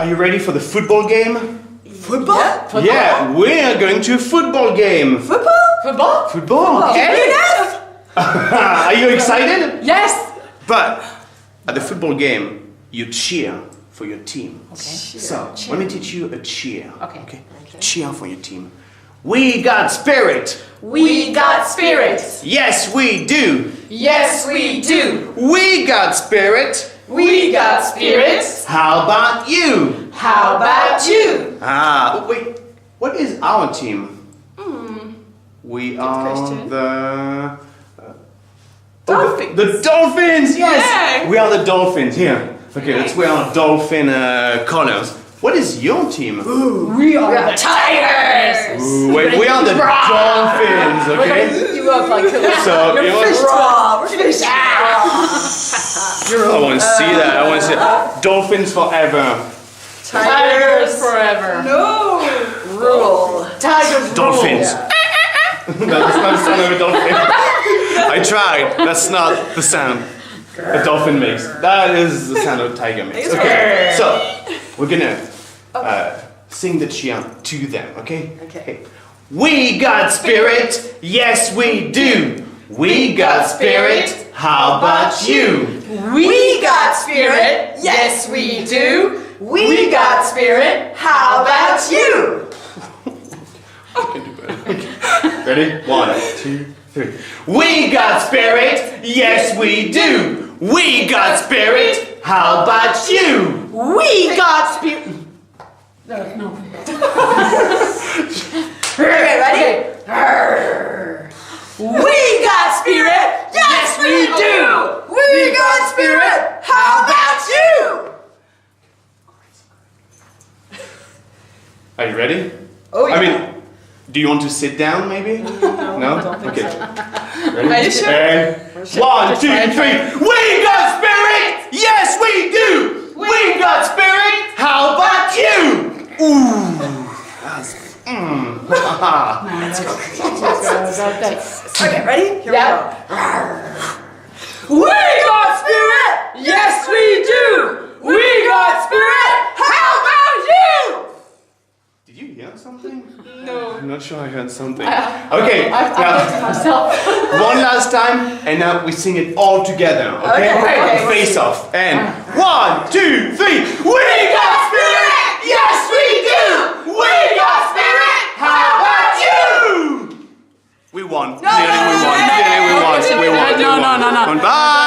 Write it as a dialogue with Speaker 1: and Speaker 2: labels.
Speaker 1: Are you ready for the football game?
Speaker 2: Football?
Speaker 3: Yeah, football?
Speaker 1: Yeah, we're going to a football game.
Speaker 2: Football?
Speaker 3: Football?
Speaker 1: Football.
Speaker 3: Okay.
Speaker 1: Are you excited?
Speaker 3: Yes.
Speaker 1: But at the football game, you cheer for your team.
Speaker 3: Okay.
Speaker 1: So, let me teach you a cheer.
Speaker 3: Okay.
Speaker 1: Cheer for your team. We got spirit.
Speaker 3: We got spirit.
Speaker 1: Yes, we do.
Speaker 3: Yes, we do.
Speaker 1: We got spirit.
Speaker 3: We got spirit.
Speaker 1: How about you?
Speaker 3: How about you?
Speaker 1: Wait. What is our team? We are
Speaker 2: question.
Speaker 1: the...
Speaker 2: Dolphins.
Speaker 1: The dolphins, yes!
Speaker 2: Yeah.
Speaker 1: We are the dolphins, here. Okay, let's wear our dolphin colors. What is your team?
Speaker 3: We are the tigers.
Speaker 1: Ooh, wait, we are the dolphins,
Speaker 3: We're
Speaker 1: okay?
Speaker 3: gonna eat you up like
Speaker 1: So, you want to...
Speaker 2: Raw. We're fish
Speaker 1: I want to see that, I want to see that. Dolphins forever.
Speaker 3: Tigers forever.
Speaker 2: No. Rule.
Speaker 3: Tigers
Speaker 1: Dolphins.
Speaker 3: rule.
Speaker 1: That's not the sound of a dolphin. I tried, that's not the sound a dolphin makes. That is the sound a tiger makes. Okay, so we're gonna sing the cheer to them, okay?
Speaker 2: Okay.
Speaker 1: We got spirit, yes we do. We got spirit, how about you?
Speaker 3: We got spirit. Yes, we do. We got spirit. How about you?
Speaker 1: Ready? 1, 2, 3. We got spirit, yes we do. We got spirit, how about you?
Speaker 3: We got spirit. No.
Speaker 2: Okay, ready?
Speaker 3: We got spirit. Yes, we do.
Speaker 2: We got spirit. How about you?
Speaker 1: Are you ready?
Speaker 2: Oh yeah.
Speaker 1: I mean, do you want to sit down maybe? No? Okay. Ready?
Speaker 2: Are you sure?
Speaker 1: And 1, 2, 3. We got spirit! Yes, we do! We got spirit! How about you? Ooh.
Speaker 2: Okay, ready? Here
Speaker 3: Yeah.
Speaker 2: we go. We got spirit.
Speaker 3: Yes, we do. We got spirit.
Speaker 2: How about you?
Speaker 1: Did you hear something?
Speaker 2: No.
Speaker 1: I'm not sure I heard something. Okay,
Speaker 3: I looked at
Speaker 1: now
Speaker 3: myself.
Speaker 1: one last time, and now we sing it all together, okay?
Speaker 2: Okay.
Speaker 1: Face off. And 1, 2, 3. We got spirit! Yes, we do! We got spirit! How about you? We won. Clearly we won. Clearly we won. We won.
Speaker 3: No.
Speaker 1: Bye!